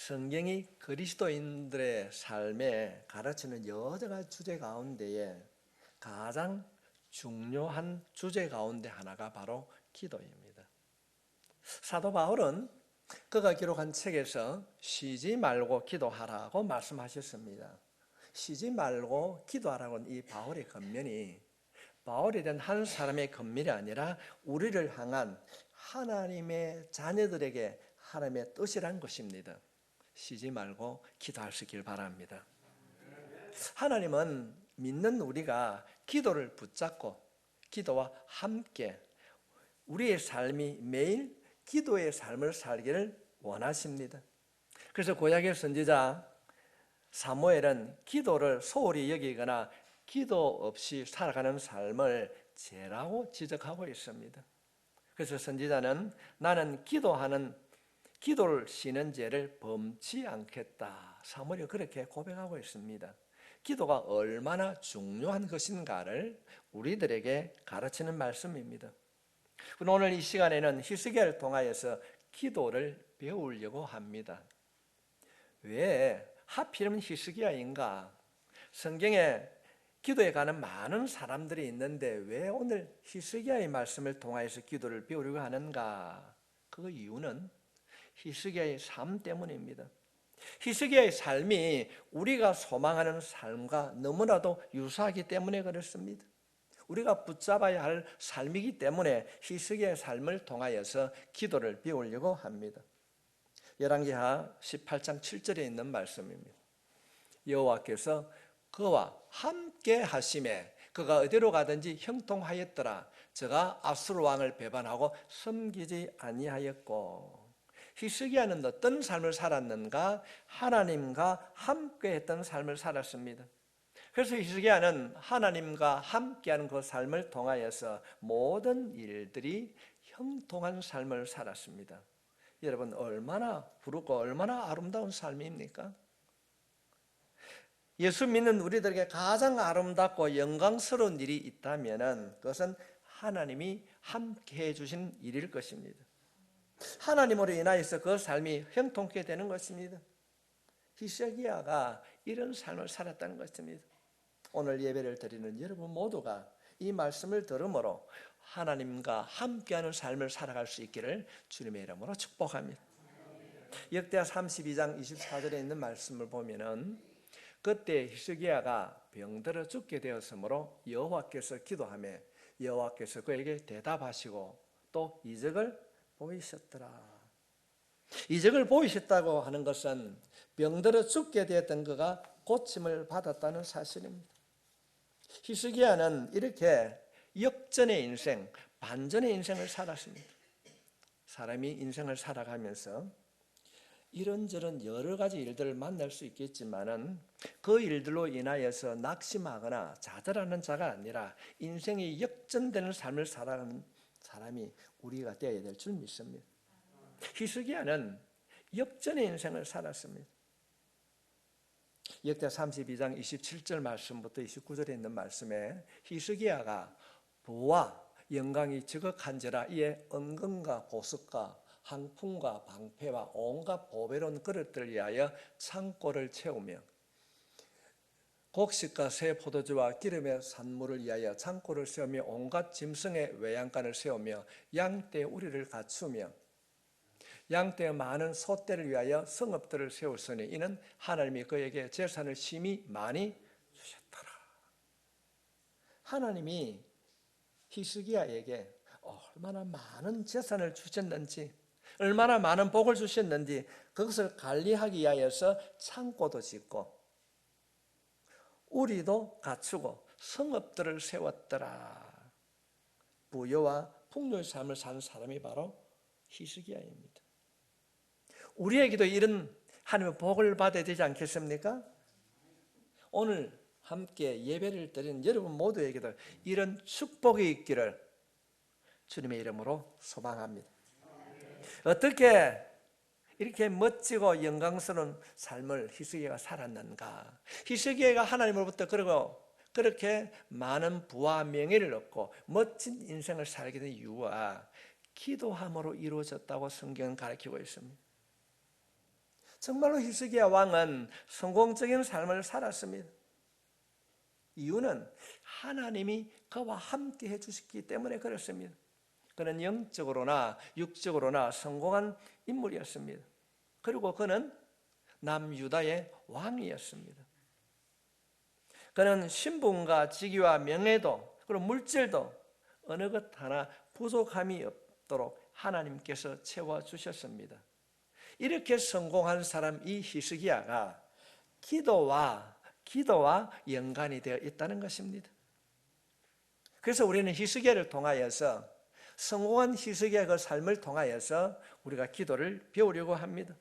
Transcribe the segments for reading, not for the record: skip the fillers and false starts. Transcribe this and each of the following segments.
성경이 그리스도인들의 삶에 가르치는 여러 가지 주제 가운데에 가장 중요한 주제 가운데 하나가 바로 기도입니다. 사도 바울은 그가 기록한 책에서 쉬지 말고 기도하라고 말씀하셨습니다. 쉬지 말고 기도하라고는 이 바울의 권면이 바울에 대한 한 사람의 권면이 아니라 우리를 향한 하나님의 자녀들에게 하나님의 뜻이란 것입니다. 쉬지 말고 기도할 수 있길 바랍니다. 하나님은 믿는 우리가 기도를 붙잡고 기도와 함께 우리의 삶이 매일 기도의 삶을 살기를 원하십니다. 그래서 구약의 선지자 사무엘은 기도를 소홀히 여기거나 기도 없이 살아가는 삶을 죄라고 지적하고 있습니다. 그래서 선지자는 나는 기도를 쉬는 죄를 범치 않겠다. 사무엘이 그렇게 고백하고 있습니다. 기도가 얼마나 중요한 것인가를 우리들에게 가르치는 말씀입니다. 오늘 이 시간에는 히스기야를 통하여서 기도를 배우려고 합니다. 왜 하필이면 히스기야인가? 성경에 기도에 가는 많은 사람들이 있는데 왜 오늘 히스기야의 말씀을 통하여서 기도를 배우려고 하는가? 그 이유는 히스기야의 삶 때문입니다. 히스기야의 삶이 우리가 소망하는 삶과 너무나도 유사하기 때문에 그렇습니다. 우리가 붙잡아야 할 삶이기 때문에 히스기야의 삶을 통하여서 기도를 배우려고 합니다. 열왕기하 18장 7절에 있는 말씀입니다. 여호와께서 그와 함께 하심에 그가 어디로 가든지 형통하였더라. 저가 아수르 왕을 배반하고 섬기지 아니하였고. 히스기야는 어떤 삶을 살았는가? 하나님과 함께 했던 삶을 살았습니다. 그래서 히스기야는 하나님과 함께하는 그 삶을 통하여서 모든 일들이 형통한 삶을 살았습니다. 여러분 얼마나 부르고 얼마나 아름다운 삶입니까? 예수 믿는 우리들에게 가장 아름답고 영광스러운 일이 있다면 그것은 하나님이 함께해 주신 일일 것입니다. 하나님으로 인하여서 그 삶이 형통케 되는 것입니다. 히스기야가 이런 삶을 살았다는 것입니다. 오늘 예배를 드리는 여러분 모두가 이 말씀을 들음으로 하나님과 함께하는 삶을 살아갈 수 있기를 주님의 이름으로 축복합니다. 역대하 32장 24절에 있는 말씀을 보면은 그때 히스기야가 병들어 죽게 되었으므로 여호와께서 기도하며 여호와께서 그에게 대답하시고 또 이적을 보이셨더라. 이적을 보이셨다고 하는 것은 병들어 죽게 되었던 그가 고침을 받았다는 사실입니다. 히스기야는 이렇게 역전의 인생, 반전의 인생을 살았습니다. 사람이 인생을 살아가면서 이런저런 여러 가지 일들을 만날 수 있겠지만은 그 일들로 인하여서 낙심하거나 좌절하는 자가 아니라 인생이 역전되는 삶을 살아가는 사람이 우리가 되어야 될 줄 믿습니다. 히스기야는 역전의 인생을 살았습니다. 역대 32장 27절 말씀부터 29절에 있는 말씀에 히스기야가 부와 영광이 지극한지라 이에 은금과 보석과 항품과 방패와 온갖 보배로운 그릇들을 위하여 창고를 채우며 곡식과 새 포도주와 기름의 산물을 위하여 창고를 세우며 온갖 짐승의 외양간을 세우며 양떼 우리를 갖추며 양떼의 많은 소떼를 위하여 성읍들을 세웠으니 이는 하나님이 그에게 재산을 심히 많이 주셨더라. 하나님이 히스기야에게 얼마나 많은 재산을 주셨는지 얼마나 많은 복을 주셨는지 그것을 관리하기 위하여서 창고도 짓고 우리도 갖추고 성읍들을 세웠더라. 부여와 풍요의 삶을 사는 사람이 바로 히스기야입니다. 우리에게도 이런 하나님의 복을 받아야 되지 않겠습니까? 오늘 함께 예배를 드리는 여러분 모두에게도 이런 축복이 있기를 주님의 이름으로 소망합니다. 어떻게 이렇게 멋지고 영광스러운 삶을 히스기야가 살았는가? 히스기야가 하나님으로부터 그렇게 많은 부와 명예를 얻고 멋진 인생을 살게 된 이유가 기도함으로 이루어졌다고 성경은 가르치고 있습니다. 정말로 히스기야 왕은 성공적인 삶을 살았습니다. 이유는 하나님이 그와 함께 해주셨기 때문에 그렇습니다. 그는 영적으로나 육적으로나 성공한 인물이었습니다. 그리고 그는 남유다의 왕이었습니다. 그는 신분과 직위와 명예도 그리고 물질도 어느 것 하나 부족함이 없도록 하나님께서 채워주셨습니다. 이렇게 성공한 사람 이 히스기야가 기도와 연관이 되어 있다는 것입니다. 그래서 우리는 히스기야를 통하여서 성공한 히스기야 그 삶을 통하여서 우리가 기도를 배우려고 합니다.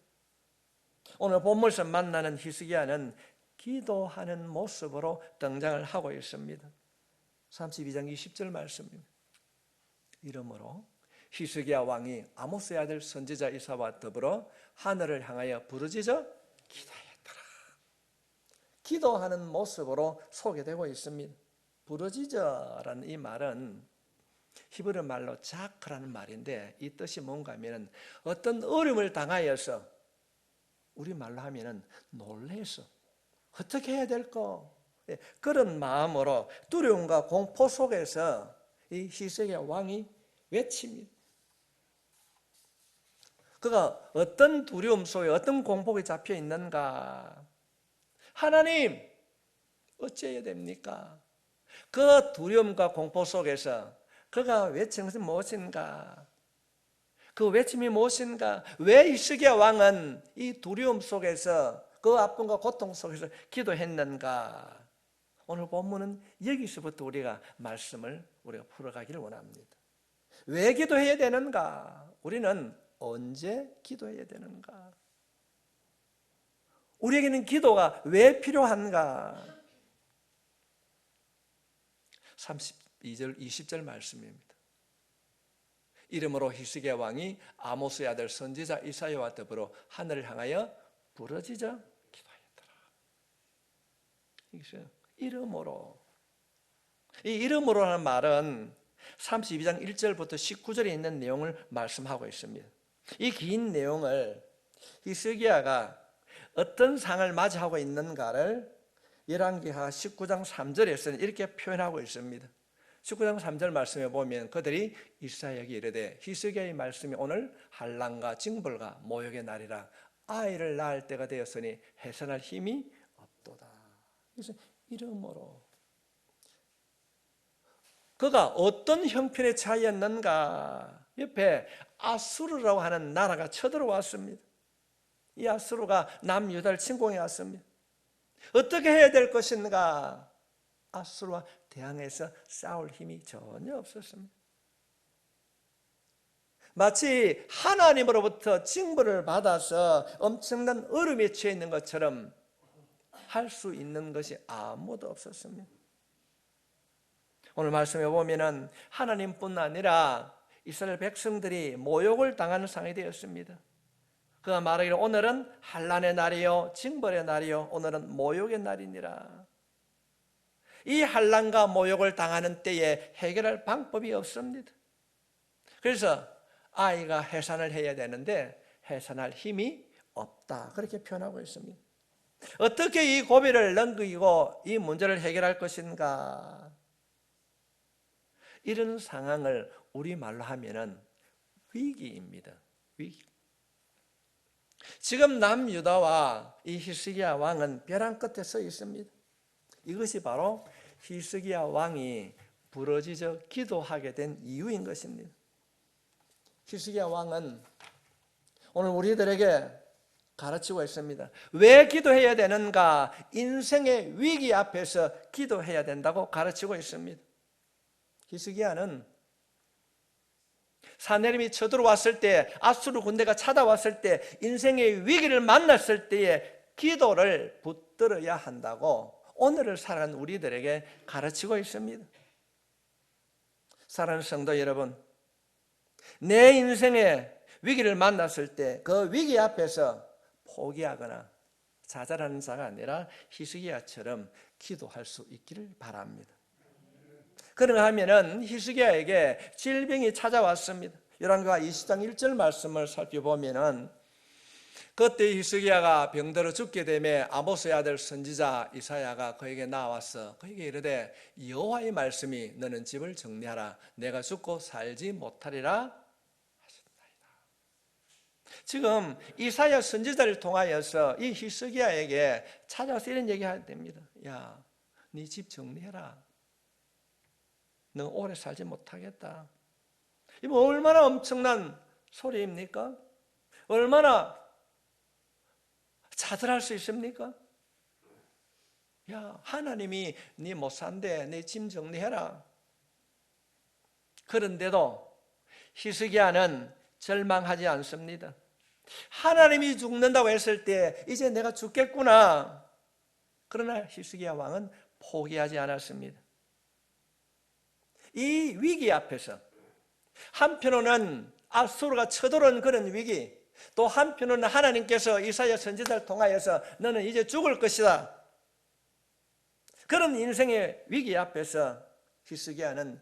오늘 본문에서 만나는 히스기야는 기도하는 모습으로 등장을 하고 있습니다. 32장 20절 말씀입니다. 이러므로 히스기야 왕이 아모스의 아들 선지자 이사와 더불어 하늘을 향하여 부르짖어 기도하였더라. 기도하는 모습으로 소개되고 있습니다. 부르짖어라는 이 말은 히브리 말로 자크라는 말인데 이 뜻이 뭔가 하면 어떤 어려움을 당하여서 우리말로 하면 놀래서 어떻게 해야 될까? 그런 마음으로 두려움과 공포 속에서 이 히스기야 왕이 외칩니다. 그가 어떤 두려움 속에 어떤 공포에 잡혀 있는가? 하나님, 어찌해야 됩니까? 그 두려움과 공포 속에서 그가 외치는 것은 무엇인가? 그 외침이 무엇인가? 왜 히스기야 왕은 이 두려움 속에서 그 아픔과 고통 속에서 기도했는가? 오늘 본문은 여기서부터 우리가 말씀을 풀어가기를 원합니다. 왜 기도해야 되는가? 우리는 언제 기도해야 되는가? 우리에게는 기도가 왜 필요한가? 32절 20절 말씀입니다. 이러므로 히스기야 왕이 아모스의 아들 선지자 이사야와 더불어 하늘을 향하여 부르짖어 기도하였더라. 이름으로. 이 이름으로라는 말은 32장 1절부터 19절에 있는 내용을 말씀하고 있습니다. 이 긴 내용을 히스기야가 어떤 상을 맞이하고 있는가를 열왕기하 19장 3절에서는 이렇게 표현하고 있습니다. 19장 3절 말씀에 보면 그들이 이사야에게 이르되 히스기야의 말씀이 오늘 환난과 징벌과 모욕의 날이라 아이를 낳을 때가 되었으니 해산할 힘이 없도다. 그래서 이름으로 그가 어떤 형편에 처하였는가? 옆에 아수르라고 하는 나라가 쳐들어왔습니다. 이 아수르가 남유다를 침공해 왔습니다. 어떻게 해야 될 것인가? 아수르와 대항해서 싸울 힘이 전혀 없었습니다. 마치 하나님으로부터 징벌을 받아서 엄청난 얼음에 처해 있는 것처럼 할 수 있는 것이 아무도 없었습니다. 오늘 말씀에 보면은 하나님뿐 아니라 이스라엘 백성들이 모욕을 당하는 상황이 되었습니다. 그가 말하기를 오늘은 환난의 날이요 징벌의 날이요 오늘은 모욕의 날이니라. 이 환난과 모욕을 당하는 때에 해결할 방법이 없습니다. 그래서 아이가 해산을 해야 되는데 해산할 힘이 없다. 그렇게 표현하고 있습니다. 어떻게 이 고비를 넘기고 이 문제를 해결할 것인가? 이런 상황을 우리말로 하면은 위기입니다. 위기. 지금 남유다와 이 히스기야 왕은 벼랑 끝에 서 있습니다. 이것이 바로 히스기야 왕이 부르짖어 기도하게 된 이유인 것입니다. 히스기야 왕은 오늘 우리들에게 가르치고 있습니다. 왜 기도해야 되는가? 인생의 위기 앞에서 기도해야 된다고 가르치고 있습니다. 히스기야는 사내림이 쳐들어왔을 때, 아수르 군대가 찾아왔을 때, 인생의 위기를 만났을 때에 기도를 붙들어야 한다고 오늘을 살아가는 우리들에게 가르치고 있습니다. 사랑하는 성도 여러분, 내 인생의 위기를 만났을 때 그 위기 앞에서 포기하거나 좌절하는 자가 아니라 히스기야처럼 기도할 수 있기를 바랍니다. 그런가 하면은 히스기야에게 질병이 찾아왔습니다. 열왕기하 20장 1절 말씀을 살펴보면은 그때 히스기야가 병들어 죽게 되매 아모스의 아들 선지자 이사야가 그에게 나와서 그에게 이르되 여호와의 말씀이 너는 집을 정리하라 내가 죽고 살지 못하리라 하셨나이다. 지금 이사야 선지자를 통하여서 이 히스기야에게 찾아와서 이런 얘기해야 됩니다. 야, 네 집 정리해라. 너 오래 살지 못하겠다. 이거 얼마나 엄청난 소리입니까? 얼마나 자들할 수 있습니까? 야, 하나님이 네 못 산대. 네 짐 정리해라. 그런데도 히스기야는 절망하지 않습니다. 하나님이 죽는다고 했을 때 이제 내가 죽겠구나. 그러나 히스기야 왕은 포기하지 않았습니다. 이 위기 앞에서 한편으로는 아수르가 쳐들어온 그런 위기, 또 한편으로는 하나님께서 이사야 선지자를 통하여서 너는 이제 죽을 것이다. 그런 인생의 위기 앞에서 히스기야는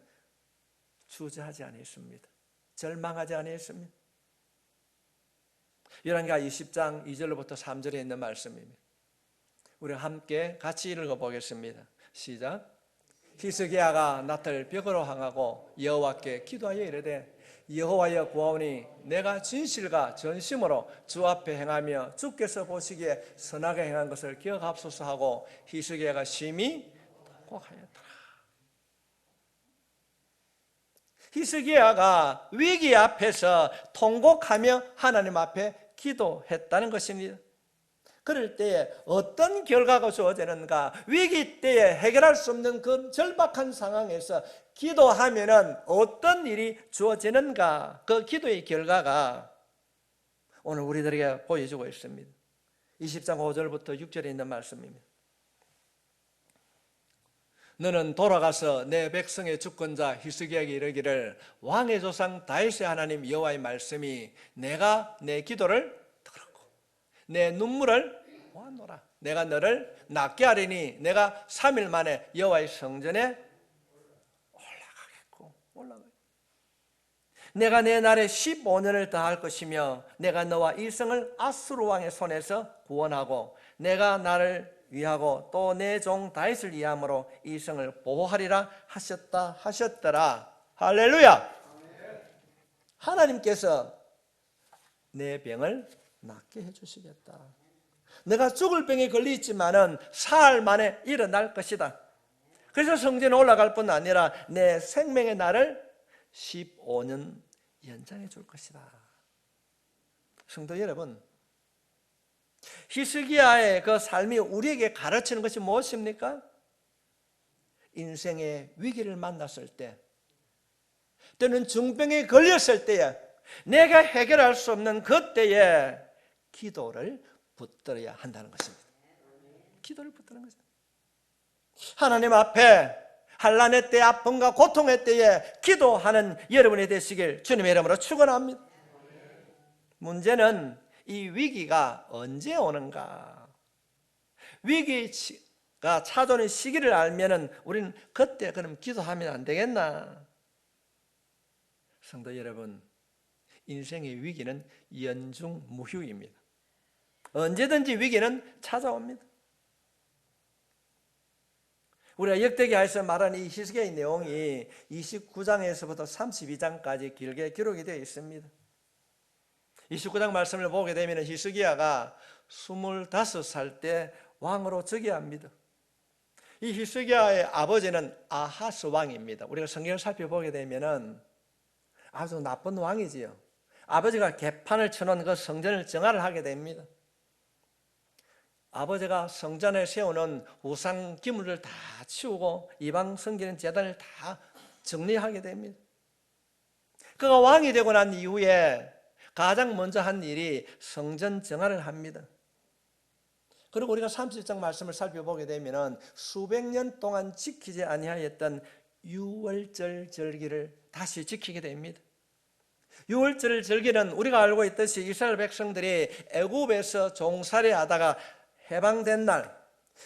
주저하지 않았습니다. 절망하지 않았습니다. 열왕기하 20장 2절로부터 3절에 있는 말씀입니다. 우리 함께 같이 읽어보겠습니다. 시작. 히스기야가 낯을 벽으로 향하고 여호와께 기도하여 이르되 여호와여 구하오니 내가 진실과 전심으로 주 앞에 행하며 주께서 보시기에 선하게 행한 것을 기억하옵소서 하고 히스기야가 심히 통곡하였더라. 히스기야가 위기 앞에서 통곡하며 하나님 앞에 기도했다는 것입니다. 그럴 때에 어떤 결과가 주어지는가? 위기 때에 해결할 수 없는 그 절박한 상황에서 기도하면은 어떤 일이 주어지는가? 그 기도의 결과가 오늘 우리들에게 보여주고 있습니다. 20장 5절부터 6절에 있는 말씀입니다. 너는 돌아가서 내 백성의 주권자 히스기야에게 이르기를 왕의 조상 다윗의 하나님 여호와의 말씀이 내가 내 기도를 내 눈물을 모아노라. 내가 너를 낫게 하리니 내가 3일 만에 여호와의 성전에 올라가겠고 내가 내 날에 15년을 더할 것이며 내가 너와 이 성을 아수르 왕의 손에서 구원하고 내가 나를 위하고 또 내 종 다윗을 위함으로 이 성을 보호하리라 하셨더라. 할렐루야. 하나님께서 내 병을 낫게 해주시겠다. 내가 죽을 병에 걸리지만은 사흘 만에 일어날 것이다. 그래서 성전에 올라갈 뿐 아니라 내 생명의 날을 15년 연장해 줄 것이다. 성도 여러분, 히스기야의 그 삶이 우리에게 가르치는 것이 무엇입니까? 인생의 위기를 만났을 때, 또는 중병에 걸렸을 때에 내가 해결할 수 없는 그때에 기도를 붙들어야 한다는 것입니다. 기도를 붙드는 것입니다. 하나님 앞에 환난의 때, 아픔과 고통의 때에 기도하는 여러분이 되시길 주님의 이름으로 축원합니다. 문제는 이 위기가 언제 오는가? 위기가 찾아오는 시기를 알면은 우리는 그때 그럼 기도하면 안 되겠나? 성도 여러분, 인생의 위기는 연중무휴입니다. 언제든지 위기는 찾아옵니다. 우리가 역대기하에서 말하는 이 히스기야의 내용이 29장에서부터 32장까지 길게 기록이 되어 있습니다. 29장 말씀을 보게 되면 히스기야가 25살 때 왕으로 즉위합니다. 이 히스기야의 아버지는 아하스 왕입니다. 우리가 성경을 살펴보게 되면 아주 나쁜 왕이지요. 아버지가 개판을 쳐놓은 그 성전을 정화를 하게 됩니다. 아버지가 성전에 세우는 우상 기물을 다 치우고 이방 섬기는 제단을 다 정리하게 됩니다. 그가 왕이 되고 난 이후에 가장 먼저 한 일이 성전 정화를 합니다. 그리고 우리가 30장 말씀을 살펴보게 되면 수백 년 동안 지키지 아니하였던 유월절 절기를 다시 지키게 됩니다. 유월절 절기는 우리가 알고 있듯이 이스라엘 백성들이 애굽에서 종살이하다가 해방된 날,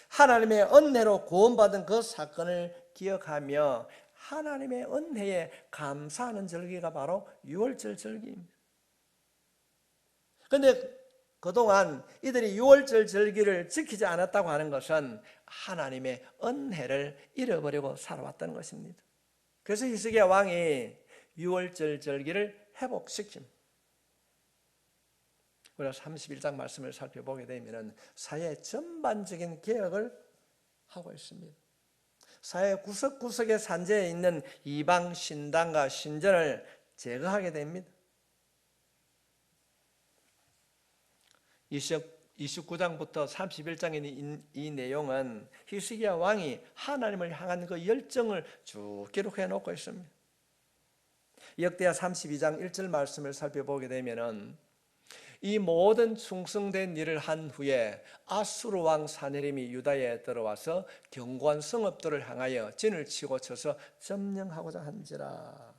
하나님의 은혜로 구원받은 그 사건을 기억하며 하나님의 은혜에 감사하는 절기가 바로 유월절 절기입니다. 그런데 그동안 이들이 유월절 절기를 지키지 않았다고 하는 것은 하나님의 은혜를 잃어버리고 살아왔다는 것입니다. 그래서 히스기야 왕이 유월절 절기를 회복시킵니다. 우리가 31장 말씀을 살펴보게 되면 사회 전반적인 개혁을 하고 있습니다. 사회 구석구석에 산재해 있는 이방 신당과 신전을 제거하게 됩니다. 29장부터 31장의 이 내용은 히스기야 왕이 하나님을 향한 그 열정을 쭉 기록해 놓고 있습니다. 역대하 32장 1절 말씀을 살펴보게 되면 이 모든 충성된 일을 한 후에 아수르 왕 사네림이 유다에 들어와서 견고한 성읍들을 향하여 진을 치고 쳐서 점령하고자 한지라.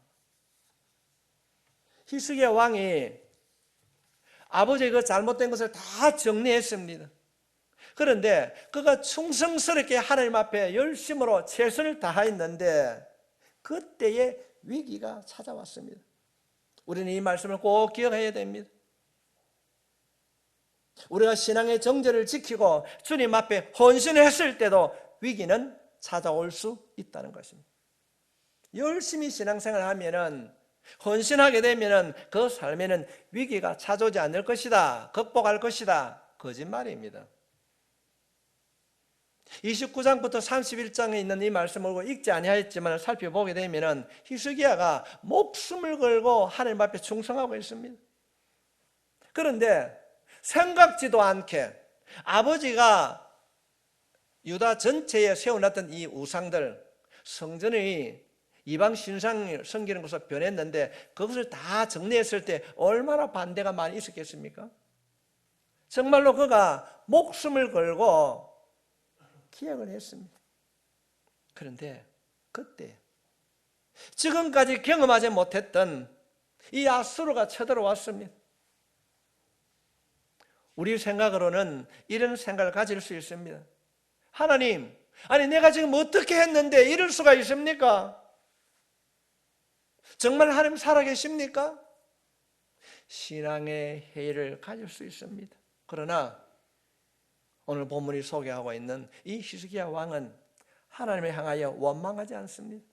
히스기야 왕이 아버지의 그 잘못된 것을 다 정리했습니다. 그런데 그가 충성스럽게 하나님 앞에 열심으로 최선을 다했는데 그때의 위기가 찾아왔습니다. 우리는 이 말씀을 꼭 기억해야 됩니다. 우리가 신앙의 정절을 지키고 주님 앞에 헌신했을 때도 위기는 찾아올 수 있다는 것입니다. 열심히 신앙생활을 하면은, 헌신하게 되면은 그 삶에는 위기가 찾아오지 않을 것이다, 극복할 것이다, 거짓말입니다. 29장부터 31장에 있는 이 말씀을 읽지 아니하였지만 살펴보게 되면은 히스기야가 목숨을 걸고 하나님 앞에 충성하고 있습니다. 그런데 생각지도 않게 아버지가 유다 전체에 세워놨던 이 우상들, 성전의 이방 신상을 섬기는 것으로 변했는데 그것을 다 정리했을 때 얼마나 반대가 많이 있었겠습니까? 정말로 그가 목숨을 걸고 기억을 했습니다. 그런데 그때 지금까지 경험하지 못했던 이 아수르가 쳐들어왔습니다. 우리 생각으로는 이런 생각을 가질 수 있습니다. 하나님, 아니 내가 지금 어떻게 했는데 이럴 수가 있습니까? 정말 하나님 살아계십니까? 신앙의 회의를 가질 수 있습니다. 그러나 오늘 본문이 소개하고 있는 이 히스기야 왕은 하나님을 향하여 원망하지 않습니다.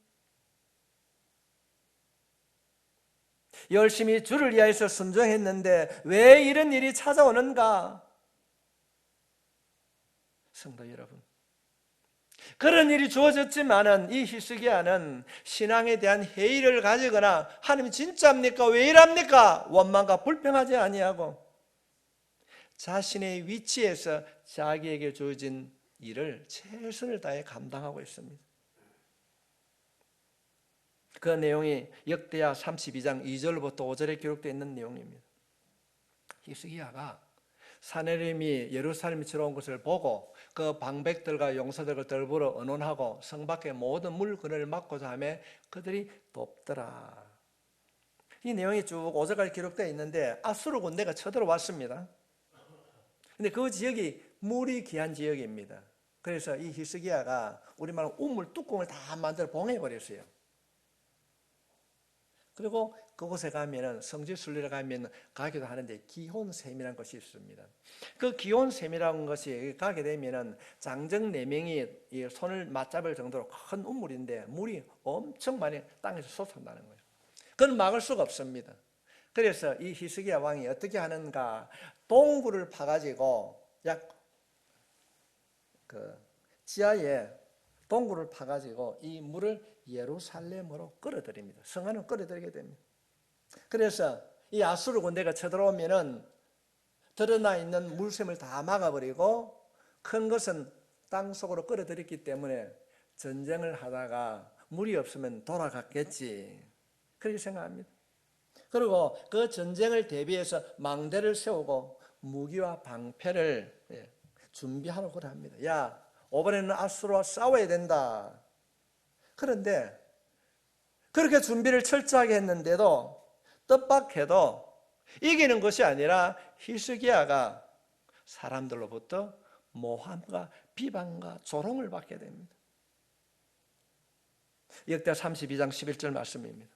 열심히 주를 위하여서 순종했는데 왜 이런 일이 찾아오는가? 성도 여러분, 그런 일이 주어졌지만은 이 히스기야는 신앙에 대한 회의를 가지거나 하나님 진짜입니까? 왜 이랍니까? 원망과 불평하지 아니하고 자신의 위치에서 자기에게 주어진 일을 최선을 다해 감당하고 있습니다. 그 내용이 역대하 32장 2절부터 5절에 기록되어 있는 내용입니다. 히스기야가 사네림이 예루살렘에 들어온 것을 보고 그 방백들과 용사들과 더불어 언론하고 성 밖의 모든 물건을 막고자 하며 그들이 돕더라. 이 내용이 쭉 5절까지 기록되어 있는데 아수르 군대가 쳐들어왔습니다. 근데 그 지역이 물이 귀한 지역입니다. 그래서 이 히스기야가 우리말로 우물 뚜껑을 다 만들어 봉해버렸어요. 그리고 그곳에 가면은 성지순례를 가면 가기도 하는데 기혼샘이라는 것이 있습니다. 그 기혼샘이라는 것이 가게 되면은 장정 4명이 손을 맞잡을 정도로 큰 우물인데 물이 엄청 많이 땅에서 솟아나는 거예요. 그건 막을 수가 없습니다. 그래서 이 히스기야 왕이 어떻게 하는가? 동굴을 파가지고 지하에 동굴을 파가지고 이 물을 예루살렘으로 끌어들입니다. 성 안으로 끌어들이게 됩니다. 그래서 이 아수르 군대가 쳐들어오면은 드러나 있는 물샘을 다 막아버리고 큰 것은 땅 속으로 끌어들였기 때문에 전쟁을 하다가 물이 없으면 돌아갔겠지, 그렇게 생각합니다. 그리고 그 전쟁을 대비해서 망대를 세우고 무기와 방패를 준비하라고 합니다. 야, 이번에는 아수르와 싸워야 된다. 그런데 그렇게 준비를 철저하게 했는데도 뜻밖에도 이기는 것이 아니라 히스기야가 사람들로부터 모함과 비방과 조롱을 받게 됩니다. 역대 32장 11절 말씀입니다.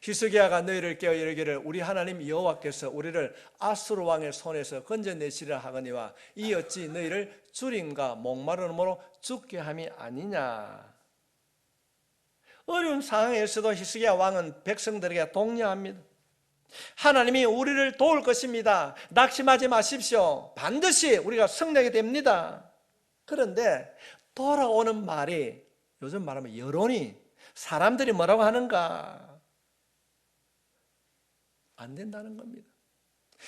히스기야가 너희를 깨어 이르기를 우리 하나님 여호와께서 우리를 아수르 왕의 손에서 건져내시려 하거니와 이 어찌 너희를 줄임과 목마름으로 죽게 함이 아니냐. 어려운 상황에서도 히스기야 왕은 백성들에게 독려합니다. 하나님이 우리를 도울 것입니다. 낙심하지 마십시오. 반드시 우리가 승리하게 됩니다. 그런데 돌아오는 말이, 요즘 말하면 여론이, 사람들이 뭐라고 하는가, 안 된다는 겁니다.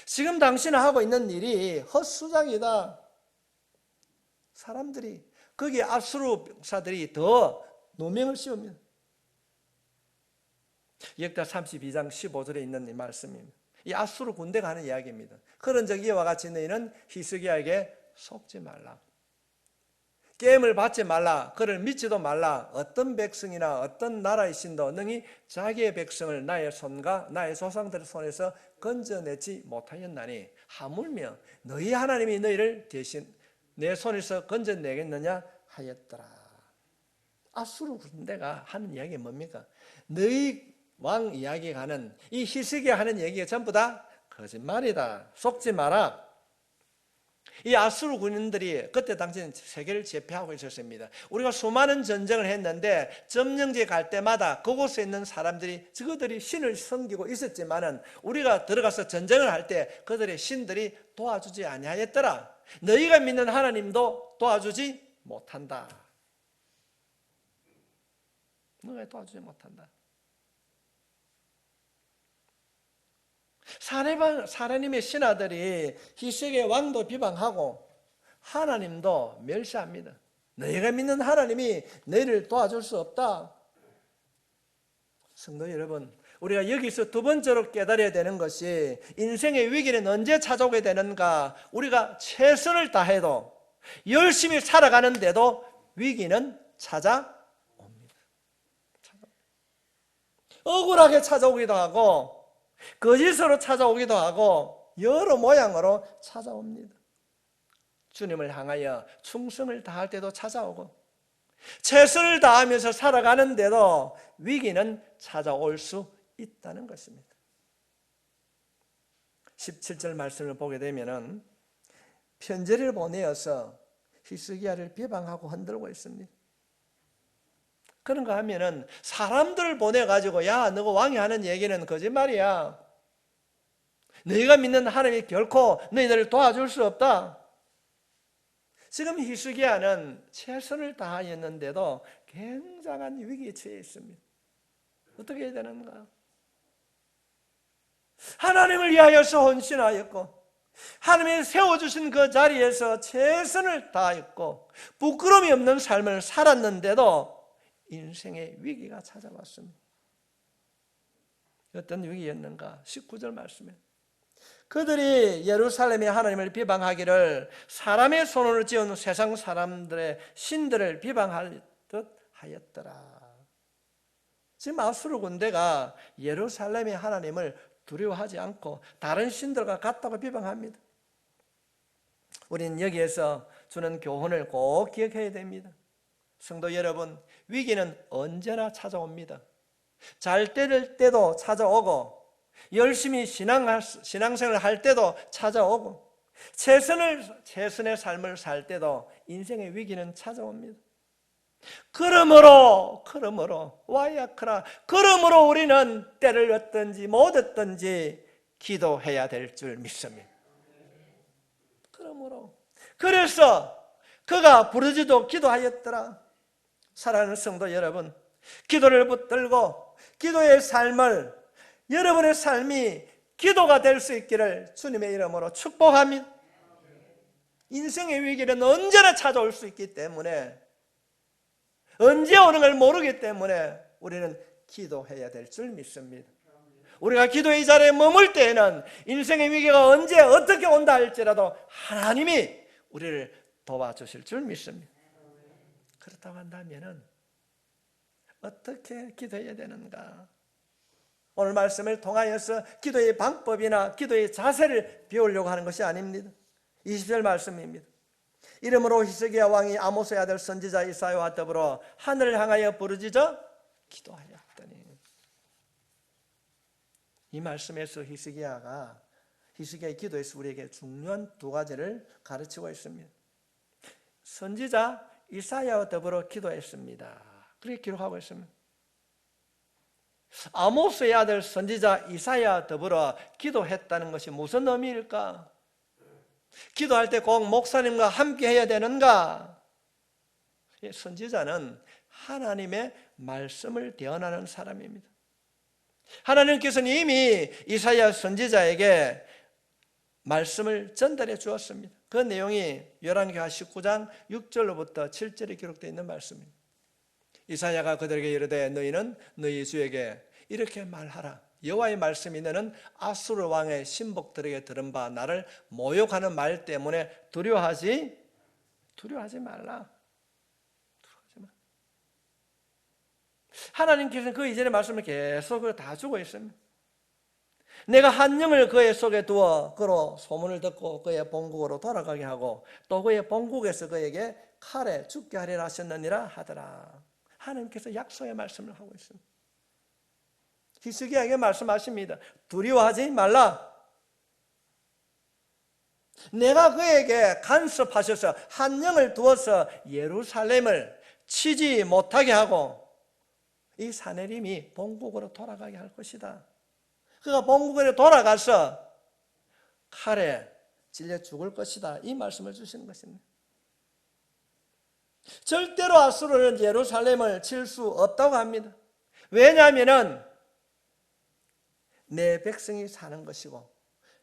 지금 당신은 하고 있는 일이 헛수작이다. 사람들이, 거기에 아수르 병사들이 더 노명을 씌웁니다. 역대 32장 15절에 있는 이 말씀입니다. 이 아수르 군대가 하는 이야기입니다. 그런 적 이와 같이 너희는 히스기야에게 속지 말라. 게임을 받지 말라. 그를 믿지도 말라. 어떤 백성이나 어떤 나라의 신도 능히 자기의 백성을 나의 손과 나의 조상들의 손에서 건져내지 못하였나니 하물며 너희 하나님이 너희를 대신 내 손에서 건져내겠느냐 하였더라. 아수르 군대가 하는 이야기가 뭡니까? 너희 왕 이야기가 하는, 이 히스기야 하는 얘기가 전부 다 거짓말이다. 속지 마라. 이 아수르 군인들이 그때 당시에는 세계를 제패하고 있었습니다. 우리가 수많은 전쟁을 했는데 점령지에 갈 때마다 그곳에 있는 사람들이 그들이 신을 섬기고 있었지만은 우리가 들어가서 전쟁을 할 때 그들의 신들이 도와주지 아니하였더라. 너희가 믿는 하나님도 도와주지 못한다. 너희가 도와주지 못한다. 사례님의 신하들이 히스기야 왕도 비방하고 하나님도 멸시합니다. 너희가 믿는 하나님이 너희를 도와줄 수 없다. 성도 여러분, 우리가 여기서 두 번째로 깨달아야 되는 것이 인생의 위기는 언제 찾아오게 되는가? 우리가 최선을 다해도 열심히 살아가는데도 위기는 찾아옵니다. 억울하게 찾아오기도 하고 거짓으로 찾아오기도 하고 여러 모양으로 찾아옵니다. 주님을 향하여 충성을 다할 때도 찾아오고 최선을 다하면서 살아가는데도 위기는 찾아올 수 있다는 것입니다. 17절 말씀을 보게 되면 편지를 보내어서 히스기야를 비방하고 흔들고 있습니다. 그런가 하면은 사람들을 보내가지고 야 너가 왕이 하는 얘기는 거짓말이야. 너희가 믿는 하나님이 결코 너희들을 도와줄 수 없다. 지금 히스기야는 최선을 다하였는데도 굉장한 위기에 처해 있습니다. 어떻게 해야 되는가? 하나님을 위하여서 헌신하였고 하나님이 세워주신 그 자리에서 최선을 다했고 부끄러움이 없는 삶을 살았는데도 인생의 위기가 찾아왔습니다. 어떤 위기였는가? 19절 말씀에 그들이 예루살렘의 하나님을 비방하기를 사람의 손으로 지은 세상 사람들의 신들을 비방할 듯 하였더라. 지금 아수르 군대가 예루살렘의 하나님을 두려워하지 않고 다른 신들과 같다고 비방합니다. 우리는 여기에서 주는 교훈을 꼭 기억해야 됩니다. 성도 여러분, 위기는 언제나 찾아옵니다. 잘 될 때도 찾아오고 열심히 신앙생활을 할 때도 찾아오고 최선의 삶을 살 때도 인생의 위기는 찾아옵니다. 그러므로 와야크라 그러므로 우리는 때를 얻든지 못 얻든지 기도해야 될 줄 믿습니다. 그래서 그가 부르짖어 기도하였더라. 사랑하는 성도 여러분, 기도를 붙들고 기도의 삶을, 여러분의 삶이 기도가 될 수 있기를 주님의 이름으로 축복합니다. 인생의 위기는 언제나 찾아올 수 있기 때문에, 언제 오는 걸 모르기 때문에 우리는 기도해야 될 줄 믿습니다. 우리가 기도의 자리에 머물 때에는 인생의 위기가 언제 어떻게 온다 할지라도 하나님이 우리를 도와주실 줄 믿습니다. 그렇다고 한다면 어떻게 기도해야 되는가? 오늘 말씀을 통하여서 기도의 방법이나 기도의 자세를 배우려고 하는 것이 아닙니다. 20절 말씀입니다. 이러므로 히스기야 왕이 아모스의 아들 선지자 이사야와 더불어 하늘을 향하여 부르짖어 기도하였더니 이 말씀에서 히스기야의 기도에서 우리에게 중요한 두 가지를 가르치고 있습니다. 선지자 이사야와 더불어 기도했습니다. 그렇게 기록하고 있습니다. 아모스의 아들 선지자 이사야와 더불어 기도했다는 것이 무슨 의미일까? 기도할 때 꼭 목사님과 함께 해야 되는가? 선지자는 하나님의 말씀을 대언하는 사람입니다. 하나님께서는 이미 이사야 선지자에게 말씀을 전달해 주었습니다. 그 내용이 열왕기하 19장 6절로부터 7절에 기록되어 있는 말씀입니다. 이사야가 그들에게 이르되 너희는 너희 주에게 이렇게 말하라. 여호와의 말씀이 너는 아수르 왕의 신복들에게 들은 바 나를 모욕하는 말 때문에 두려워하지 말라. 하나님께서는 그 이전의 말씀을 계속 다 주고 있습니다. 내가 한 영을 그의 속에 두어 그로 소문을 듣고 그의 본국으로 돌아가게 하고 또 그의 본국에서 그에게 칼에 죽게 하리라 하셨느니라 하더라. 하나님께서 약속의 말씀을 하고 있습니다. 히스기야에게 말씀하십니다. 두려워하지 말라. 내가 그에게 간섭하셔서 한 영을 두어서 예루살렘을 치지 못하게 하고 이 사내림이 본국으로 돌아가게 할 것이다. 그가 본국으로 돌아가서 칼에 찔려 죽을 것이다. 이 말씀을 주시는 것입니다. 절대로 아수르는 예루살렘을 칠 수 없다고 합니다. 왜냐하면 내 백성이 사는 것이고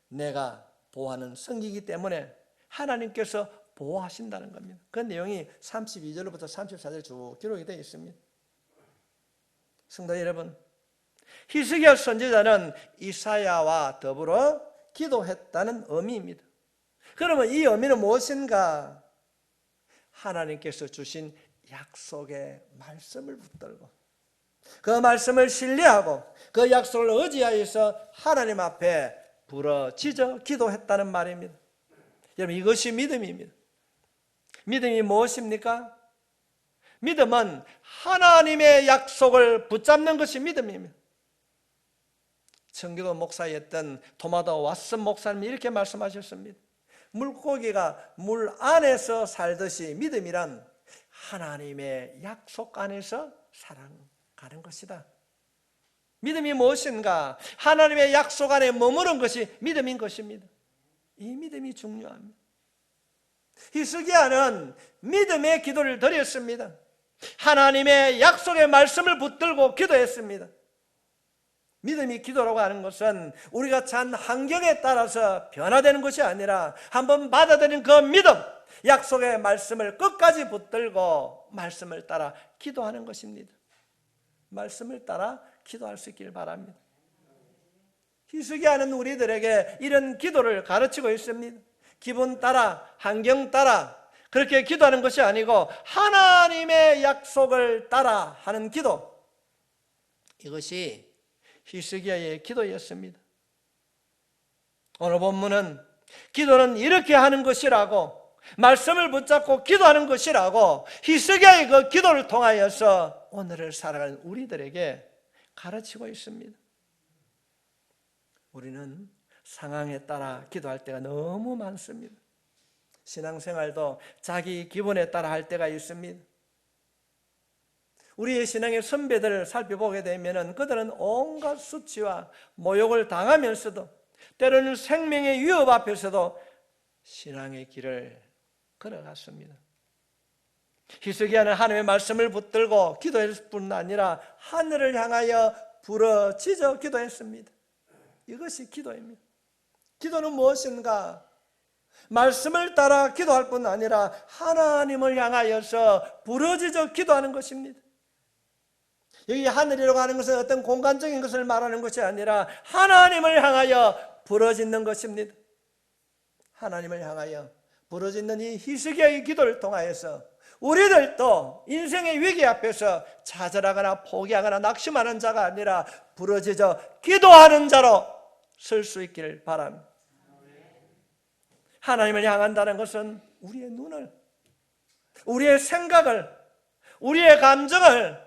내가 보호하는 성기이기 때문에 하나님께서 보호하신다는 겁니다. 그 내용이 32절부터 34절 쭉 기록이 되어 있습니다. 성도 여러분, 히스기야 선지자는 이사야와 더불어 기도했다는 의미입니다. 그러면 이 의미는 무엇인가? 하나님께서 주신 약속의 말씀을 붙들고 그 말씀을 신뢰하고 그 약속을 의지하여서 하나님 앞에 부르짖어 기도했다는 말입니다. 여러분, 이것이 믿음입니다. 믿음이 무엇입니까? 믿음은 하나님의 약속을 붙잡는 것이 믿음입니다. 청교도 목사였던 토마다 왓슨 목사님이 이렇게 말씀하셨습니다. 물고기가 물 안에서 살듯이 믿음이란 하나님의 약속 안에서 살아가는 것이다. 믿음이 무엇인가? 하나님의 약속 안에 머무른 것이 믿음인 것입니다. 이 믿음이 중요합니다. 히스기야는 믿음의 기도를 드렸습니다. 하나님의 약속의 말씀을 붙들고 기도했습니다. 믿음이 기도라고 하는 것은 우리가 처한 환경에 따라서 변화되는 것이 아니라 한번 받아들인 그 믿음, 약속의 말씀을 끝까지 붙들고 말씀을 따라 기도하는 것입니다. 말씀을 따라 기도할 수 있길 바랍니다. 히스기야는 우리들에게 이런 기도를 가르치고 있습니다. 기분 따라, 환경 따라 그렇게 기도하는 것이 아니고 하나님의 약속을 따라 하는 기도, 이것이 히스기야의 기도였습니다. 오늘 본문은 기도는 이렇게 하는 것이라고, 말씀을 붙잡고 기도하는 것이라고 히스기야의 그 기도를 통하여서 오늘을 살아가는 우리들에게 가르치고 있습니다. 우리는 상황에 따라 기도할 때가 너무 많습니다. 신앙생활도 자기 기분에 따라 할 때가 있습니다. 우리의 신앙의 선배들을 살펴보게 되면 그들은 온갖 수치와 모욕을 당하면서도 때로는 생명의 위협 앞에서도 신앙의 길을 걸어갔습니다. 히스기야는 하나님의 말씀을 붙들고 기도했을 뿐 아니라 하늘을 향하여 부르짖어 기도했습니다. 이것이 기도입니다. 기도는 무엇인가? 말씀을 따라 기도할 뿐 아니라 하나님을 향하여서 부르짖어 기도하는 것입니다. 여기 하늘이라고 하는 것은 어떤 공간적인 것을 말하는 것이 아니라 하나님을 향하여 부르짖는 것입니다. 하나님을 향하여 부르짖는 이 히스기야의 기도를 통하여서 우리들도 인생의 위기 앞에서 좌절하거나 포기하거나 낙심하는 자가 아니라 부르짖어 기도하는 자로 설 수 있기를 바랍니다. 하나님을 향한다는 것은 우리의 눈을, 우리의 생각을, 우리의 감정을,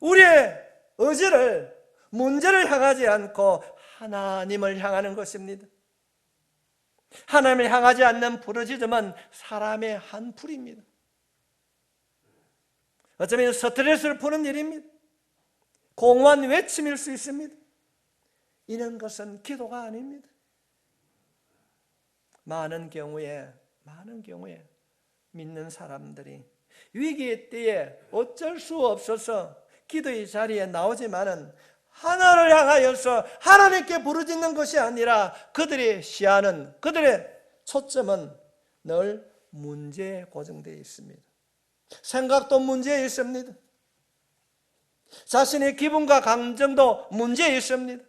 우리의 의지를 문제를 향하지 않고 하나님을 향하는 것입니다. 하나님을 향하지 않는 부르짖음은 사람의 한풀이입니다. 어쩌면 스트레스를 푸는 일입니다. 공허한 외침일 수 있습니다. 이런 것은 기도가 아닙니다. 많은 경우에 믿는 사람들이 위기의 때에 어쩔 수 없어서 기도의 자리에 나오지만은 하나님을 향하여서 하나님께 부르짖는 것이 아니라 그들의 시야는, 그들의 초점은 늘 문제에 고정되어 있습니다. 생각도 문제에 있습니다. 자신의 기분과 감정도 문제에 있습니다.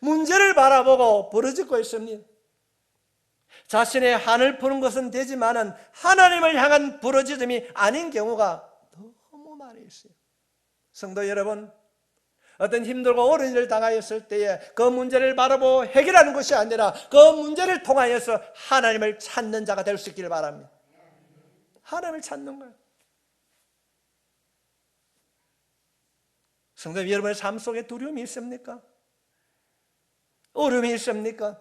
문제를 바라보고 부르짖고 있습니다. 자신의 한을 푸는 것은 되지만은 하나님을 향한 부르짖음이 아닌 경우가 너무 많이 있어요. 성도 여러분, 어떤 힘들고 어려운 일을 당하였을 때에 그 문제를 바라보고 해결하는 것이 아니라 그 문제를 통하여서 하나님을 찾는 자가 될 수 있기를 바랍니다. 하나님을 찾는 거예요. 성도 여러분의 삶 속에 두려움이 있습니까? 어려움이 있습니까?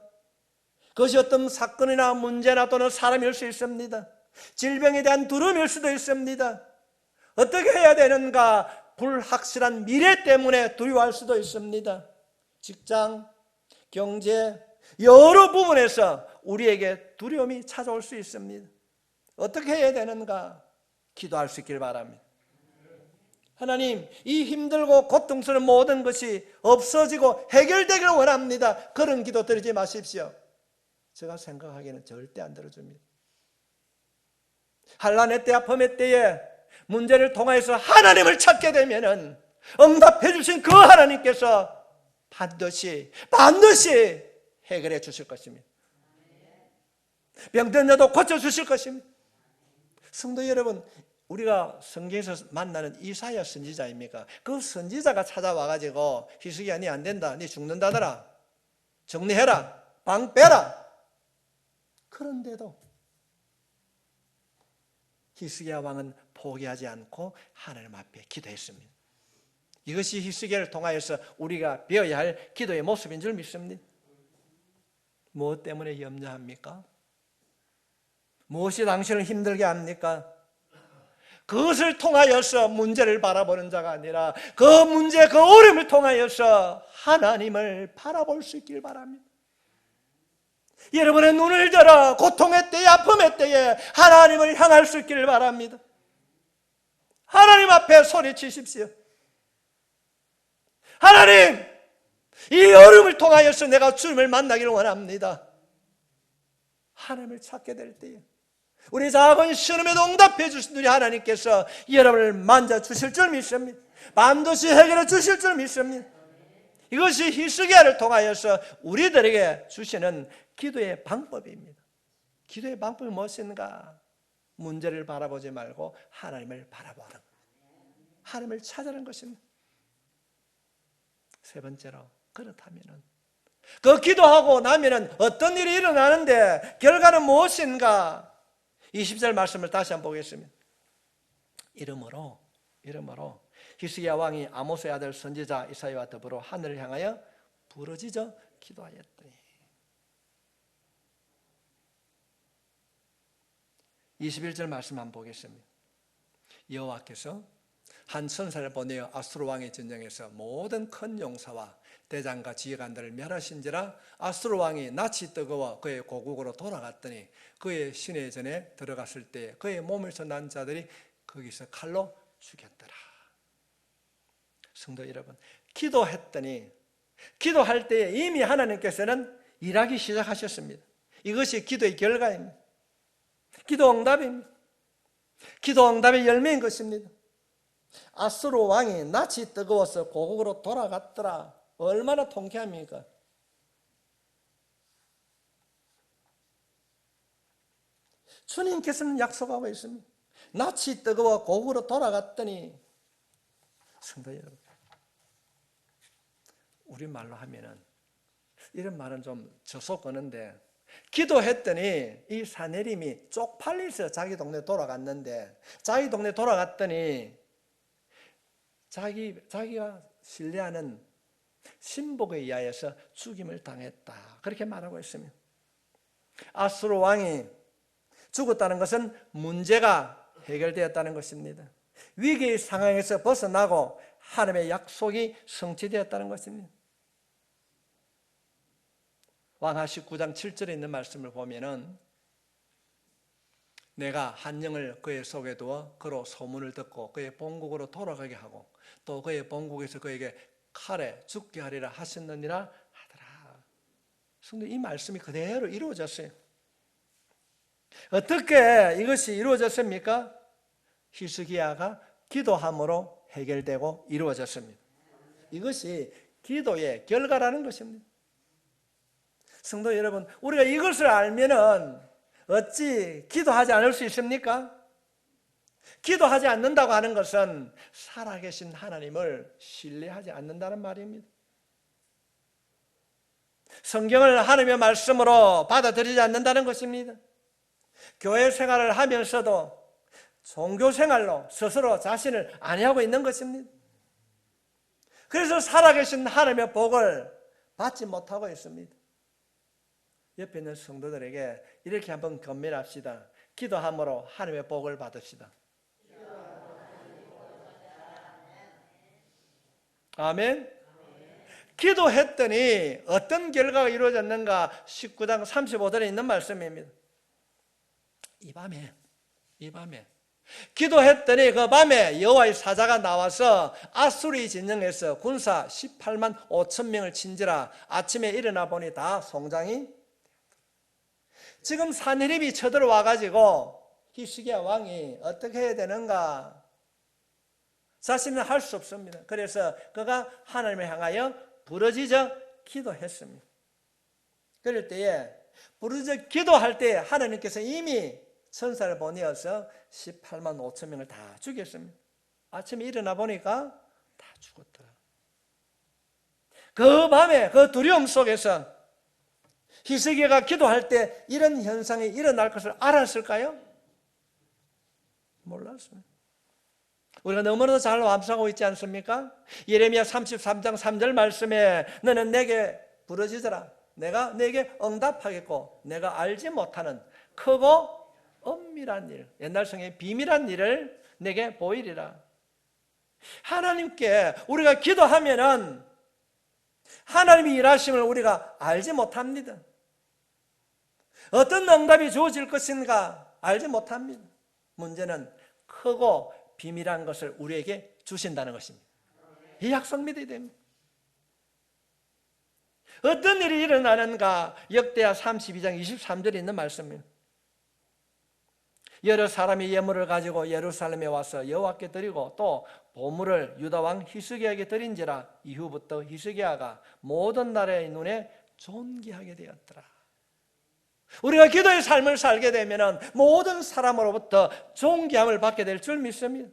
그것이 어떤 사건이나 문제나 또는 사람일 수 있습니다. 질병에 대한 두려움일 수도 있습니다. 어떻게 해야 되는가? 불확실한 미래 때문에 두려워할 수도 있습니다. 직장, 경제, 여러 부분에서 우리에게 두려움이 찾아올 수 있습니다. 어떻게 해야 되는가? 기도할 수 있기를 바랍니다. 하나님, 이 힘들고 고통스러운 모든 것이 없어지고 해결되기를 원합니다. 그런 기도 드리지 마십시오. 제가 생각하기에는 절대 안 들어줍니다. 환난의 때, 아픔의 때에 문제를 통해서 하나님을 찾게 되면은 응답해 주신 그 하나님께서 반드시 해결해 주실 것입니다. 병든 자도 고쳐 주실 것입니다. 성도 여러분, 우리가 성경에서 만나는 이사야 선지자입니까? 그 선지자가 찾아와가지고 희숙이야, 니 안 된다, 니 죽는다더라, 정리해라, 방 빼라. 그런데도 히스기야 왕은 포기하지 않고 하나님 앞에 기도했습니다. 이것이 히스기야를 통하여서 우리가 배워야 할 기도의 모습인 줄 믿습니다. 무엇 때문에 염려합니까? 무엇이 당신을 힘들게 합니까? 그것을 통하여서 문제를 바라보는 자가 아니라 그 문제, 그 어려움을 통하여서 하나님을 바라볼 수 있길 바랍니다. 여러분의 눈을 들어 고통의 때에, 아픔의 때에 하나님을 향할 수 있기를 바랍니다. 하나님 앞에 소리치십시오. 하나님, 이 어려움을 통하여서 내가 주님을 만나기를 원합니다. 하나님을 찾게 될 때에 우리 작은 신음에도 응답해 주신 우리 하나님께서 여러분을 만져주실 줄 믿습니다. 반드시 해결해 주실 줄 믿습니다. 이것이 히스기야를 통하여서 우리들에게 주시는 기도의 방법입니다. 기도의 방법이 무엇인가? 문제를 바라보지 말고 하나님을 바라보는 것, 하나님을 찾아는 것입니다. 세 번째로, 그렇다면은 그 기도하고 나면은 어떤 일이 일어나는데 결과는 무엇인가? 20절 말씀을 다시 한번 보겠습니다. 이러므로 히스기야 왕이 아모스의 아들 선지자 이사야와 더불어 하늘을 향하여 부르짖어 기도하였더니 21절 말씀 한번 보겠습니다. 여호와께서 한 천사를 보내어 아수르 왕의 전쟁에서 모든 큰 용사와 대장과 지휘관들을 멸하신지라. 아수르 왕이 낯이 뜨거워 그의 고국으로 돌아갔더니 그의 시내전에 들어갔을 때 그의 몸에서 난 자들이 거기서 칼로 죽였더라. 성도 여러분, 기도할 때에 이미 하나님께서는 일하기 시작하셨습니다. 이것이 기도의 결과입니다. 기도 응답입니다. 기도 응답의 열매인 것입니다. 아수르 왕이 낯이 뜨거워서 고국으로 돌아갔더라. 얼마나 통쾌합니까? 주님께서는 약속하고 있습니다. 낯이 뜨거워 고국으로 돌아갔더니, 성도 여러분, 우리말로 하면은 이런 말은 좀 저속거는데, 기도했더니 이 사내림이 쪽팔려서 자기 동네 돌아갔는데, 자기 동네 돌아갔더니 자기가 신뢰하는 신복에 의하여서 죽임을 당했다. 그렇게 말하고 있습니다. 아수르 왕이 죽었다는 것은 문제가 해결되었다는 것입니다. 위기의 상황에서 벗어나고 하나님의 약속이 성취되었다는 것입니다. 왕하 19장 7절에 있는 말씀을 보면은 내가 한 영을 그의 속에 두어 그로 소문을 듣고 그의 본국으로 돌아가게 하고 또 그의 본국에서 그에게 칼에 죽게 하리라 하셨느니라 하더라. 성도, 이 말씀이 그대로 이루어졌어요. 어떻게 이것이 이루어졌습니까? 히스기야가 기도함으로 해결되고 이루어졌습니다. 이것이 기도의 결과라는 것입니다. 성도 여러분, 우리가 이것을 알면은 어찌 기도하지 않을 수 있습니까? 기도하지 않는다고 하는 것은 살아계신 하나님을 신뢰하지 않는다는 말입니다. 성경을 하나님의 말씀으로 받아들이지 않는다는 것입니다. 교회 생활을 하면서도 종교 생활로 스스로 자신을 안해하고 있는 것입니다. 그래서 살아계신 하나님의 복을 받지 못하고 있습니다. 옆에 있는 성도들에게 이렇게 한번 권면합시다. 기도함으로 하나님의 복을 받읍시다. 아멘. 기도했더니 어떤 결과가 이루어졌는가? 19장 35절에 있는 말씀입니다. 이 밤에 기도했더니 그 밤에 여호와의 사자가 나와서 아수르의 진영에서 군사 18만 5천 명을 친지라. 아침에 일어나 보니 다 송장이. 지금 산헤립이 쳐들어와 가지고 히스기야 왕이 어떻게 해야 되는가? 자신은 할 수 없습니다. 그래서 그가 하나님을 향하여 부르짖어 기도했습니다. 그럴 때에 부르짖어 기도할 때 하나님께서 이미 천사를 보내어서 18만 5천 명을 다 죽였습니다. 아침에 일어나 보니까 다 죽었더라. 그 밤에 그 두려움 속에서 히스기야가 기도할 때 이런 현상이 일어날 것을 알았을까요? 몰랐습니다. 우리가 너무나도 잘 암송하고 있지 않습니까? 예레미야 33장 3절 말씀에 너는 내게 부르짖으라. 내가 내게 응답하겠고 내가 알지 못하는 크고 엄밀한 일, 옛날 성경에 비밀한 일을 내게 보이리라. 하나님께 우리가 기도하면은 하나님이 일하심을 우리가 알지 못합니다. 어떤 응답이 주어질 것인가 알지 못합니다. 문제는 크고 비밀한 것을 우리에게 주신다는 것입니다. 이 약속 믿어야 됩니다. 어떤 일이 일어나는가? 역대하 32장 23절에 있는 말씀입니다. 여러 사람이 예물을 가지고 예루살렘에 와서 여호와께 드리고 또 보물을 유다 왕 히스기야에게 드린지라. 이후부터 히스기야가 모든 나라의 눈에 존귀하게 되었더라. 우리가 기도의 삶을 살게 되면 모든 사람으로부터 존귀함을 받게 될 줄 믿습니다.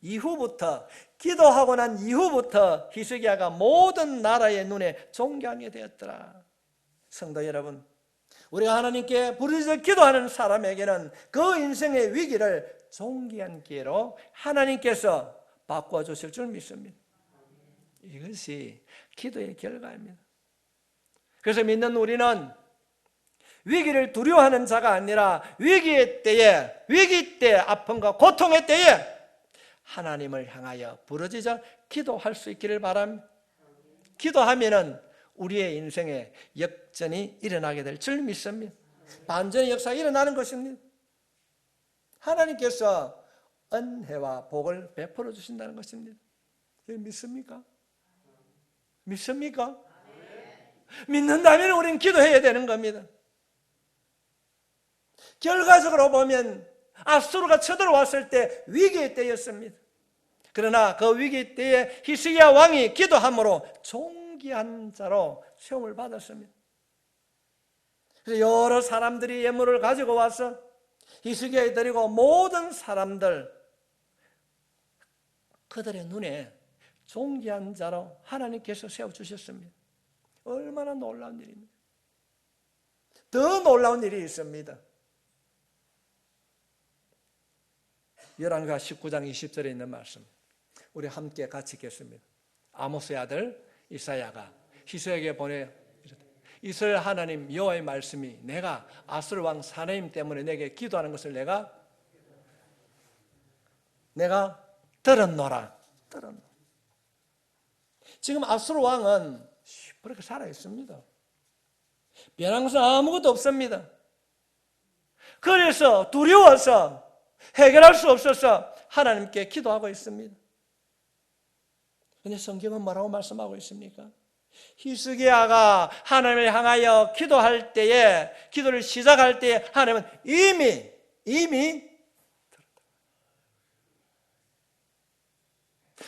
이후부터, 기도하고 난 이후부터 히스기야가 모든 나라의 눈에 존귀하게 되었더라. 성도 여러분, 우리가 하나님께 부르짖어 기도하는 사람에게는 그 인생의 위기를 존귀한 기회로 하나님께서 바꿔주실 줄 믿습니다. 이것이 기도의 결과입니다. 그래서 믿는 우리는 위기를 두려워하는 자가 아니라 위기 때 아픔과 고통의 때에 하나님을 향하여 부르짖어 기도할 수 있기를 바랍니다. 기도하면은 우리의 인생에 역전이 일어나게 될 줄 믿습니다. 반전의 역사가 일어나는 것입니다. 하나님께서 은혜와 복을 베풀어 주신다는 것입니다. 믿습니까? 믿습니까? 믿는다면 우리는 기도해야 되는 겁니다. 결과적으로 보면 아수르가 쳐들어왔을 때 위기의 때였습니다. 그러나 그 위기 때에 히스기야 왕이 기도함으로 존귀한 자로 시험을 받았습니다. 그래서 여러 사람들이 예물을 가지고 와서 히스기야에 드리고 모든 사람들 그들의 눈에 존귀한 자로 하나님께서 세워주셨습니다. 얼마나 놀라운 일입니까? 더 놀라운 일이 있습니다. 열왕기하 19장 20절에 있는 말씀, 우리 함께 같이 읽겠습니다. 아모스의 아들 이사야가 히스기야에게 보내 이스라엘 하나님 여호와의 말씀이 내가 아수르 왕 사네임 때문에 내게 기도하는 것을 내가 들었노라. 지금 아수르 왕은 그렇게 살아 있습니다. 변한 아무것도 없습니다. 그래서 두려워서 해결할 수 없어서 하나님께 기도하고 있습니다. 그런데 성경은 뭐라고 말씀하고 있습니까? 히스기야가 하나님을 향하여 기도할 때에, 기도를 시작할 때에 하나님은 이미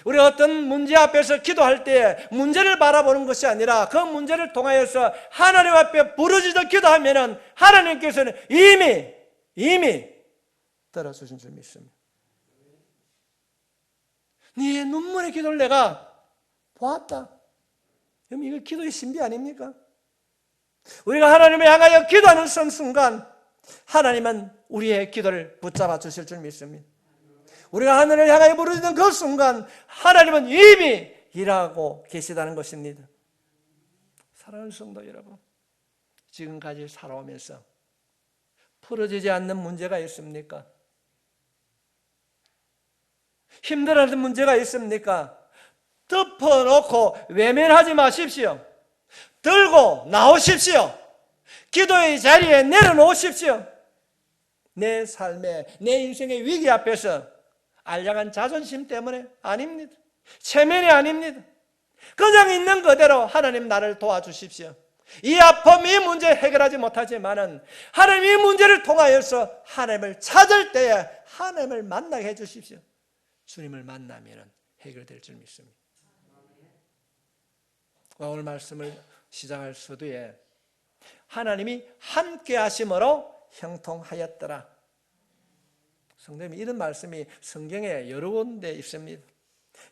우리 어떤 문제 앞에서 기도할 때 문제를 바라보는 것이 아니라 그 문제를 통하여서 하나님 앞에 부르짖어 기도하면은 하나님께서는 이미 들어주신 줄 믿습니다. 네 눈물의 기도를 내가 보았다. 그럼 이거 기도의 신비 아닙니까? 우리가 하나님을 향하여 기도하는 순간 하나님은 우리의 기도를 붙잡아 주실 줄 믿습니다. 우리가 하늘을 향하여 부르짖는 그 순간 하나님은 이미 일하고 계시다는 것입니다. 사랑하는 성도 여러분, 지금까지 살아오면서 풀어지지 않는 문제가 있습니까? 힘들어하는 문제가 있습니까? 덮어놓고 외면하지 마십시오. 들고 나오십시오. 기도의 자리에 내려놓으십시오. 내 삶의, 내 인생의 위기 앞에서 알량한 자존심 때문에 아닙니다. 체면이 아닙니다. 그냥 있는 그대로 하나님 나를 도와주십시오. 이 아픔, 이 문제 해결하지 못하지만은 하나님 이 문제를 통하여서 하나님을 찾을 때에 하나님을 만나게 해주십시오. 주님을 만나면 해결될 줄 믿습니다. 오늘 말씀을 시작할 서두에 하나님이 함께 하심으로 형통하였더라. 성도님, 이런 말씀이 성경에 여러 군데 있습니다.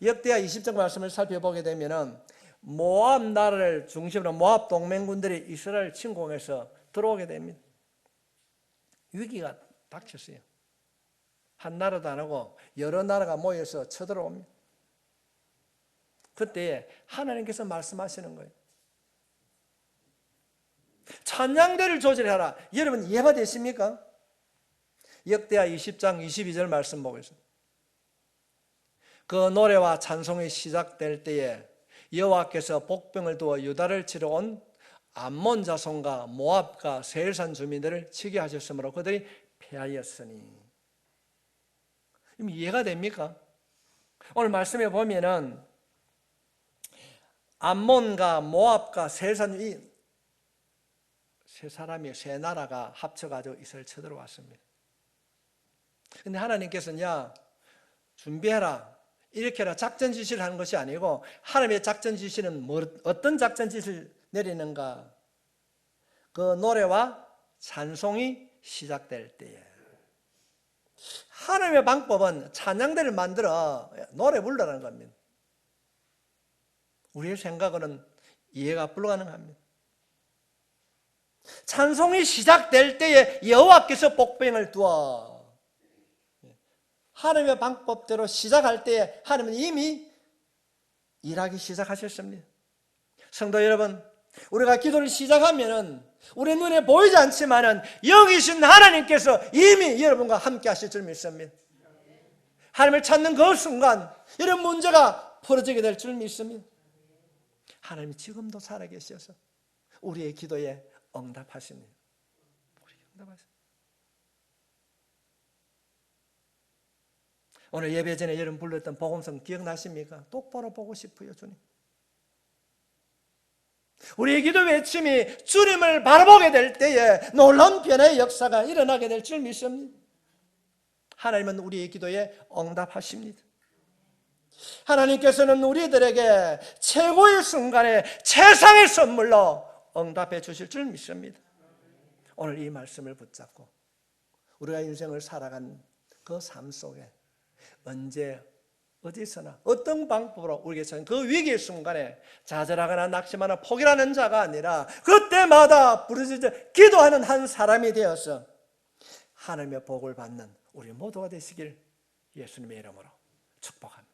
역대하 20장 말씀을 살펴보게 되면은 모압 나라를 중심으로 모압 동맹군들이 이스라엘 침공해서 들어오게 됩니다. 위기가 닥쳤어요. 한 나라도 안 하고 여러 나라가 모여서 쳐들어옵니다. 그때 하나님께서 말씀하시는 거예요. 찬양대를 조절하라. 여러분 이해가 되십니까? 역대하 20장 22절 말씀 보겠습니다. 그 노래와 찬송이 시작될 때에 여호와께서 복병을 두어 유다를 치러 온 암몬 자손과 모압과 세일산 주민들을 치게 하셨으므로 그들이 패하였으니. 이해가 됩니까? 오늘 말씀에 보면은 암몬과 모압과 세일산 이 세 사람이 세 나라가 합쳐가지고 이스라엘 쳐들어왔습니다. 근데 하나님께서는 야 준비해라 이렇게 해라 작전 지시를 하는 것이 아니고 하나님의 작전 지시는 어떤 작전 지시를 내리는가? 그 노래와 찬송이 시작될 때에 하나님의 방법은 찬양대를 만들어 노래 부르라는 겁니다. 우리의 생각으로는 이해가 불가능합니다. 찬송이 시작될 때에 여호와께서 복병을 두어 하나님의 방법대로 시작할 때에 하나님은 이미 일하기 시작하셨습니다. 성도 여러분, 우리가 기도를 시작하면은 우리 눈에 보이지 않지만은 여기 계신 하나님께서 이미 여러분과 함께 하실 줄 믿습니다. 하나님을 찾는 그 순간 이런 문제가 풀어지게 될 줄 믿습니다. 하나님이 지금도 살아계셔서 우리의 기도에 응답하십니다. 오늘 예배 전에 여러분 불렀던 복음성 기억나십니까? 똑바로 보고 싶어요, 주님. 우리의 기도 외침이 주님을 바라보게 될 때에 놀라운 변화의 역사가 일어나게 될 줄 믿습니다. 하나님은 우리의 기도에 응답하십니다. 하나님께서는 우리들에게 최고의 순간에 최상의 선물로 응답해 주실 줄 믿습니다. 오늘 이 말씀을 붙잡고 우리가 인생을 살아간 그 삶 속에 언제 어디서나 어떤 방법으로 우리에게서는 그 위기의 순간에 좌절하거나 낙심하거나 포기하는 자가 아니라 그때마다 부르짖어 기도하는 한 사람이 되어서 하나님의 복을 받는 우리 모두가 되시길 예수님의 이름으로 축복합니다.